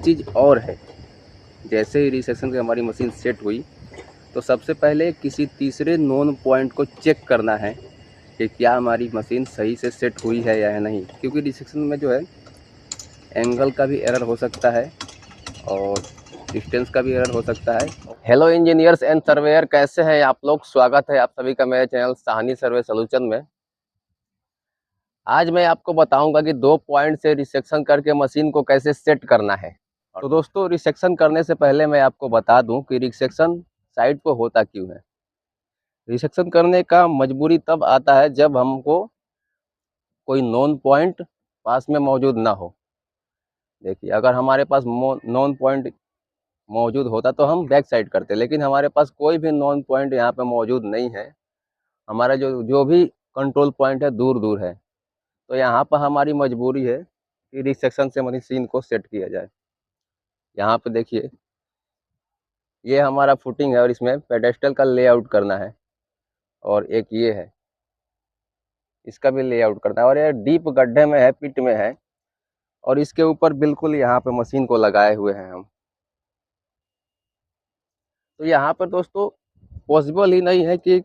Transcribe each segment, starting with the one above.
चीज़ और है, जैसे ही रिसेक्शन की हमारी मशीन सेट हुई तो सबसे पहले किसी तीसरे नोन पॉइंट को चेक करना है कि क्या हमारी मशीन सही से सेट हुई है या नहीं, क्योंकि रिसेक्शन में जो है एंगल का भी एरर हो सकता है और डिस्टेंस का भी एरर हो सकता है। हेलो इंजीनियर्स एंड सर्वेयर, कैसे हैं आप लोग? स्वागत है आप सभी का मेरे चैनल साहनी सर्वे सॉल्यूशन में। आज मैं आपको बताऊंगा कि 2 पॉइंट से रिसेक्शन करके मशीन को कैसे सेट करना है। तो दोस्तों, रिसेक्शन करने से पहले मैं आपको बता दूं कि रिसेक्शन साइट पर होता क्यों है। रिसेक्शन करने का मजबूरी तब आता है जब हमको कोई नोन पॉइंट पास में मौजूद ना हो। देखिए, अगर हमारे पास नोन पॉइंट मौजूद होता तो हम बैक साइड करते, लेकिन हमारे पास कोई भी नोन पॉइंट यहाँ पे मौजूद नहीं है। हमारा जो जो भी कंट्रोल पॉइंट है दूर दूर है, तो यहाँ पर हमारी मजबूरी है कि रिसेक्शन से मशीन को सेट किया जाए। यहाँ पे देखिए, ये हमारा फुटिंग है और इसमें पेडेस्टल का लेआउट करना है, और एक ये है, इसका भी लेआउट करना है। और ये डीप गड्ढे में है, पिट में है, और इसके ऊपर बिल्कुल यहाँ पे मशीन को लगाए हुए हैं हम। तो यहाँ पर दोस्तों पॉसिबल ही नहीं है कि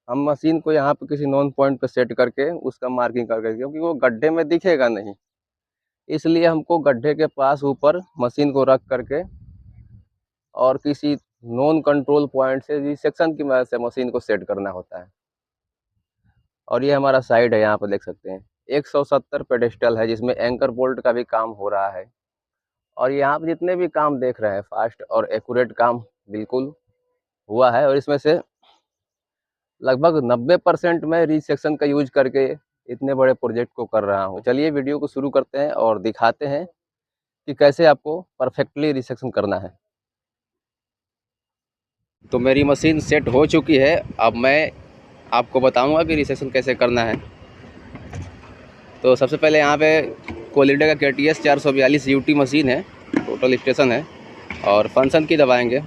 हम मशीन को यहाँ पे किसी नॉन पॉइंट पे सेट करके उसका मार्किंग करके, क्योंकि वो गड्ढे में दिखेगा नहीं। इसलिए हमको गड्ढे के पास ऊपर मशीन को रख करके और किसी नॉन कंट्रोल पॉइंट से रिसेक्शन की मदद से मशीन को सेट करना होता है। और ये हमारा साइड है, यहाँ पर देख सकते हैं 170 पेडेस्टल है, जिसमें एंकर बोल्ट का भी काम हो रहा है। और यहाँ पर जितने भी काम देख रहे हैं, फास्ट और एक्यूरेट काम बिल्कुल हुआ है। और इसमें से लगभग 90% मैं रिसेक्शन का यूज करके इतने बड़े प्रोजेक्ट को कर रहा हूँ। चलिए वीडियो को शुरू करते हैं और दिखाते हैं कि कैसे आपको परफेक्टली रिसेक्शन करना है। तो मेरी मशीन सेट हो चुकी है, अब मैं आपको बताऊंगा कि रिसेक्शन कैसे करना है। तो सबसे पहले यहाँ पे कोलिडा का KTS 442 UT मशीन है, टोटल स्टेशन है। और फंक्शन की दबाएंगे,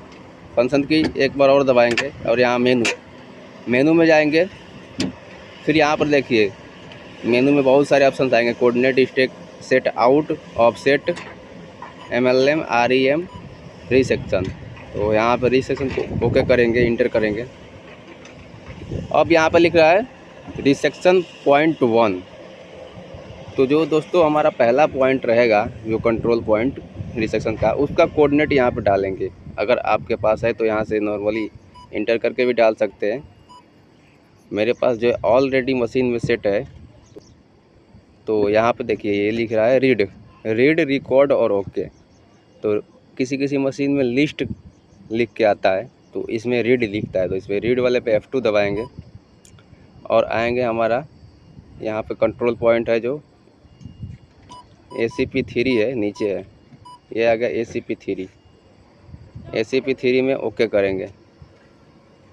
फंक्शन की एक बार और दबाएंगे, और यहाँ मेनू में जाएंगे। फिर यहाँ पर देखिए, मेनू में बहुत सारे ऑप्शन आएंगे, coordinate, stake, set out, offset, MLM, REM, resection. तो यहाँ पर रिसेक्शन को ओके करेंगे, इंटर करेंगे। अब यहाँ पर लिख रहा है रिसेक्शन पॉइंट 1। तो जो दोस्तों हमारा पहला पॉइंट रहेगा, जो कंट्रोल पॉइंट रिसेक्शन का, उसका कोऑर्डिनेट यहाँ पर डालेंगे। अगर आपके पास है तो यहाँ से नॉर्मली इंटर करके भी डाल सकते हैं। मेरे पास जो ऑलरेडी मशीन में सेट है, तो यहाँ पे देखिए ये लिख रहा है रीड, रिकॉर्ड और ओके। तो किसी किसी मशीन में लिस्ट लिख के आता है, तो इसमें रीड लिखता है, तो इसमें रीड वाले पे F2 दबाएंगे और आएंगे। हमारा यहाँ पे कंट्रोल पॉइंट है जो ACP3 है, नीचे है, ये आ गया ACP3। ACP3 में ओके करेंगे,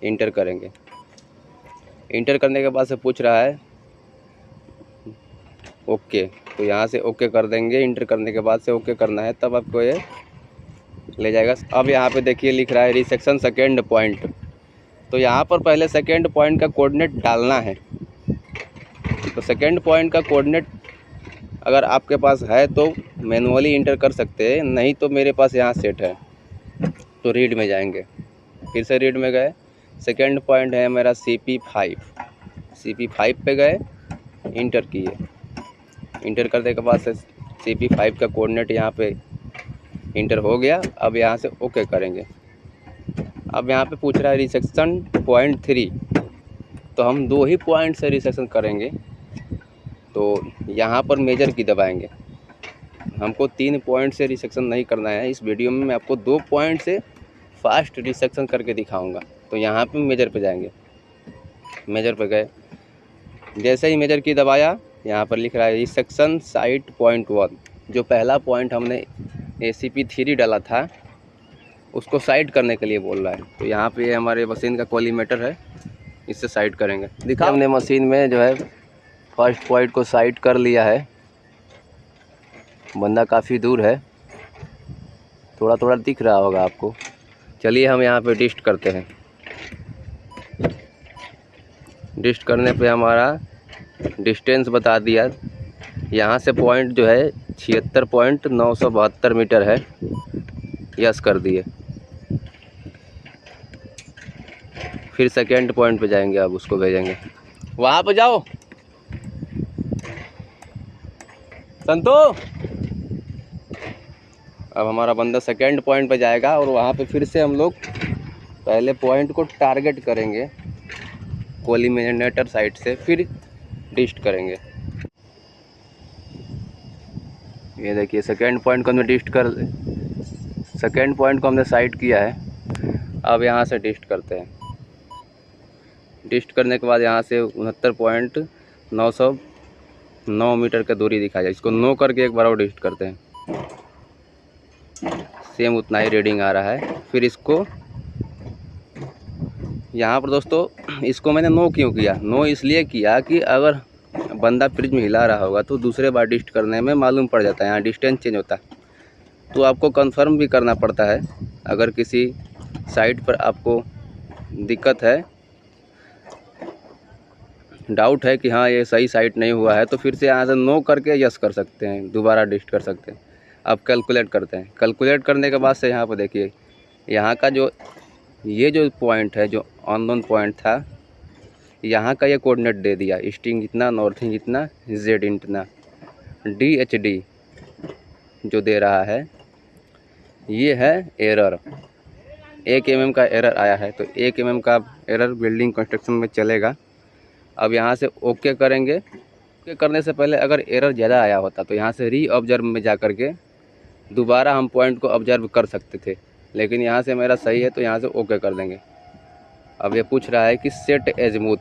इंटर करेंगे। इंटर करने के बाद से पूछ रहा है ओके, तो यहाँ से ओके कर देंगे। इंटर करने के बाद से ओके करना है, तब आपको ये ले जाएगा। अब यहाँ पे देखिए लिख रहा है रिसेक्शन सेकेंड पॉइंट। तो यहाँ पर पहले सेकेंड पॉइंट का कोऑर्डिनेट डालना है। तो सेकेंड पॉइंट का कोऑर्डिनेट अगर आपके पास है तो मैनुअली इंटर कर सकते हैं, नहीं तो मेरे पास यहाँ सेट है। तो रीड में जाएंगे, फिर से रीड में गए। सेकेंड पॉइंट है मेरा CP5 पे गए, इंटर किए। इंटर करने के बाद से CP5 का कोऑर्डिनेट यहाँ पे इंटर हो गया। अब यहाँ से ओके करेंगे। अब यहाँ पे पूछ रहा है रिसेक्शन पॉइंट 3, तो हम 2 ही पॉइंट से रिसेक्शन करेंगे। तो यहाँ पर मेजर की दबाएंगे। हमको 3 पॉइंट से रिसेक्शन नहीं करना है। इस वीडियो में मैं आपको 2 पॉइंट से फास्ट रिसेक्शन करके दिखाऊंगा। तो यहाँ पे मेजर पे जाएंगे, मेजर पे गए। जैसे ही मेजर की दबाया, यहाँ पर लिख रहा है रिसेक्शन साइट पॉइंट 1। जो पहला पॉइंट हमने ACP3 डाला था, उसको साइड करने के लिए बोल रहा है। तो यहाँ पे हमारे मशीन का कोलीमेटर है, इससे साइड करेंगे। दिखा, हमने मशीन में जो है फर्स्ट पॉइंट को साइड कर लिया है। बंदा काफ़ी दूर है, थोड़ा थोड़ा दिख रहा होगा आपको। चलिए हम यहाँ पे डिस्ट करते हैं। डिस्ट करने पे हमारा डिस्टेंस बता दिया। यहाँ से पॉइंट जो है 76.972 मीटर है। यस कर दिए। फिर सेकेंड पॉइंट पे जाएंगे, अब उसको भेजेंगे। वहाँ पे जाओ संतो। अब हमारा बंदा सेकेंड पॉइंट पे जाएगा और वहाँ पे फिर से हम लोग पहले पॉइंट को टारगेट करेंगे कोलिमिनेटर साइड से, फिर डिस्ट करेंगे। ये देखिए सेकेंड पॉइंट को हमने सेकेंड पॉइंट को हमने साइड किया है। अब यहाँ से डिस्ट करते हैं। डिस्ट करने के बाद यहाँ से 69.909 मीटर का दूरी दिखा जाए। इसको 9 करके एक बार और डिस्ट करते हैं। सेम उतना ही रीडिंग आ रहा है। फिर इसको यहाँ पर दोस्तों, इसको मैंने 9 क्यों किया? 9 इसलिए किया कि अगर बंदा फ्रिज में हिला रहा होगा तो दूसरे बार डिस्ट करने में मालूम पड़ जाता है, यहाँ डिस्टेंस चेंज होता है। तो आपको कंफर्म भी करना पड़ता है। अगर किसी साइट पर आपको दिक्कत है, डाउट है कि हाँ ये सही साइट नहीं हुआ है, तो फिर से यहाँ से 9 करके यस कर सकते हैं, दोबारा डिस्ट कर सकते हैं। अब कैलकुलेट करते हैं। कैलकुलेट करने के बाद से यहाँ पर देखिए, यहाँ का जो ये जो पॉइंट है, जो अननोन पॉइंट था, यहाँ का ये कोऑर्डिनेट दे दिया। ईस्टिंग इतना, नॉर्थिंग इतना, जेड इतना, DHD जो दे रहा है, ये है एरर। 1 mm का एरर आया है, तो 1 mm का एरर बिल्डिंग कंस्ट्रक्शन में चलेगा। अब यहाँ से ओके करेंगे। ओके करने से पहले अगर एरर ज़्यादा आया होता तो यहाँ से री ऑब्जर्व में जा कर के दोबारा हम पॉइंट को ऑब्जर्व कर सकते थे, लेकिन यहाँ से मेरा सही है तो यहाँ से ओके कर देंगे। अब ये पूछ रहा है कि सेट एजमूथ,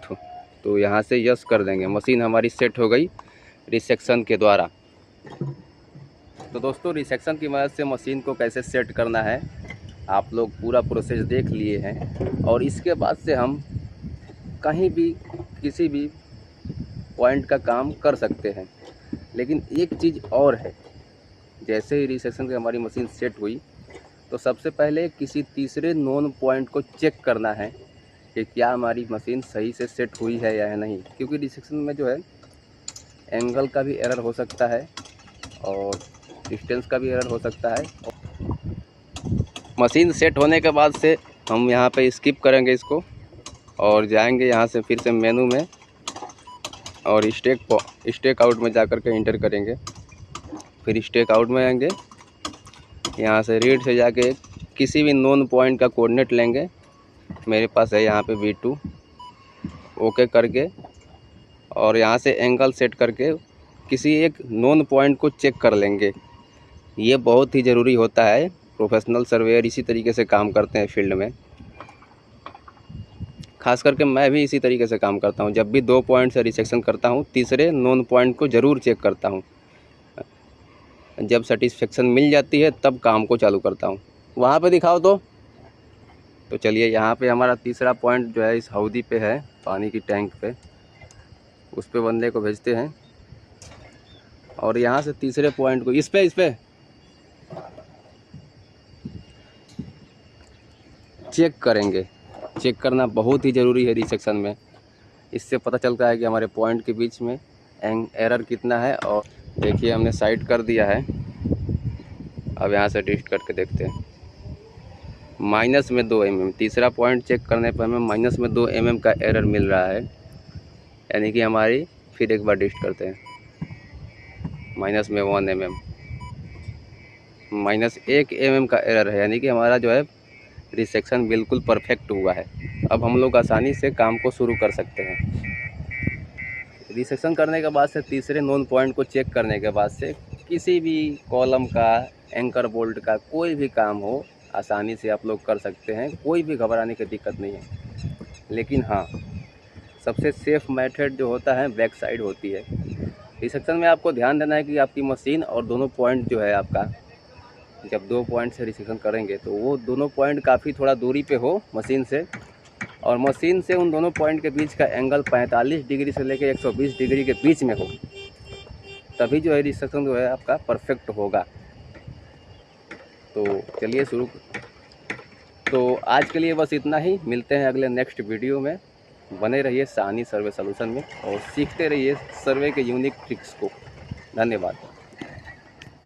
तो यहाँ से यस कर देंगे। मशीन हमारी सेट हो गई रिसेक्शन के द्वारा। तो दोस्तों, रिसेक्शन की मदद से मशीन को कैसे सेट करना है आप लोग पूरा प्रोसेस देख लिए हैं। और इसके बाद से हम कहीं भी किसी भी पॉइंट का काम कर सकते हैं। लेकिन एक चीज़ और है, जैसे ही रिसेक्शन की हमारी मशीन सेट हुई तो सबसे पहले किसी तीसरे नोन पॉइंट को चेक करना है कि क्या हमारी मशीन सही से सेट हुई है या नहीं। क्योंकि रिसेक्शन में जो है एंगल का भी एरर हो सकता है और डिस्टेंस का भी एरर हो सकता है। मशीन सेट होने के बाद से हम यहाँ पे स्किप करेंगे इसको और जाएंगे यहाँ से फिर से मेनू में और स्टेक आउट में जा कर के इंटर करेंगे। फिर स्टेक आउट में आएंगे, यहाँ से रीड से जाके किसी भी नोन पॉइंट का कोऑर्डिनेट लेंगे। मेरे पास है यहाँ पे V2, ओके करके और यहाँ से एंगल सेट करके किसी एक नोन पॉइंट को चेक कर लेंगे। ये बहुत ही ज़रूरी होता है। प्रोफेशनल सर्वेयर इसी तरीके से काम करते हैं फील्ड में। खास करके मैं भी इसी तरीके से काम करता हूँ। जब भी 2 पॉइंट से रिसेक्शन करता हूँ, तीसरे नोन पॉइंट को ज़रूर चेक करता हूँ। जब सेटिस्फेक्शन मिल जाती है तब काम को चालू करता हूँ। वहाँ पे दिखाओ तो चलिए, यहाँ पे हमारा तीसरा पॉइंट जो है इस हौदी पे है, पानी की टैंक पे। उस पे बंदे को भेजते हैं और यहाँ से तीसरे पॉइंट को इस पे चेक करेंगे। चेक करना बहुत ही ज़रूरी है रिसेक्शन में। इससे पता चलता है कि हमारे पॉइंट के बीच में एरर कितना है। और देखिए हमने साइड कर दिया है। अब यहाँ से डिस्ट करके देखते हैं। -2 mm, तीसरा पॉइंट चेक करने पर हमें -2 mm का एरर मिल रहा है। यानी कि हमारी, फिर एक बार डिस्ट करते हैं, -1 mm, -1 mm का एरर है। यानी कि हमारा जो है रिसेक्शन बिल्कुल परफेक्ट हुआ है। अब हम लोग आसानी से काम को शुरू कर सकते हैं। रिसेक्शन करने के बाद से तीसरे नोन पॉइंट को चेक करने के बाद से किसी भी कॉलम का, एंकर बोल्ट का कोई भी काम हो, आसानी से आप लोग कर सकते हैं। कोई भी घबराने की दिक्कत नहीं है। लेकिन हाँ, सबसे सेफ़ मेथड जो होता है बैक साइड होती है। रिसेक्शन में आपको ध्यान देना है कि आपकी मशीन और दोनों पॉइंट जो है आपका, जब 2 पॉइंट से रिसेक्शन करेंगे तो वो दोनों पॉइंट काफ़ी थोड़ा दूरी पे हो मशीन से, और मशीन से उन दोनों पॉइंट के बीच का एंगल 45 डिग्री से लेकर 120 डिग्री के बीच में हो, तभी जो है रिसेक्शन जो है आपका परफेक्ट होगा। तो चलिए शुरू। तो आज के लिए बस इतना ही। मिलते हैं अगले नेक्स्ट वीडियो में। बने रहिए साहनी सर्वे सॉल्यूशन में और सीखते रहिए सर्वे के यूनिक ट्रिक्स को। धन्यवाद।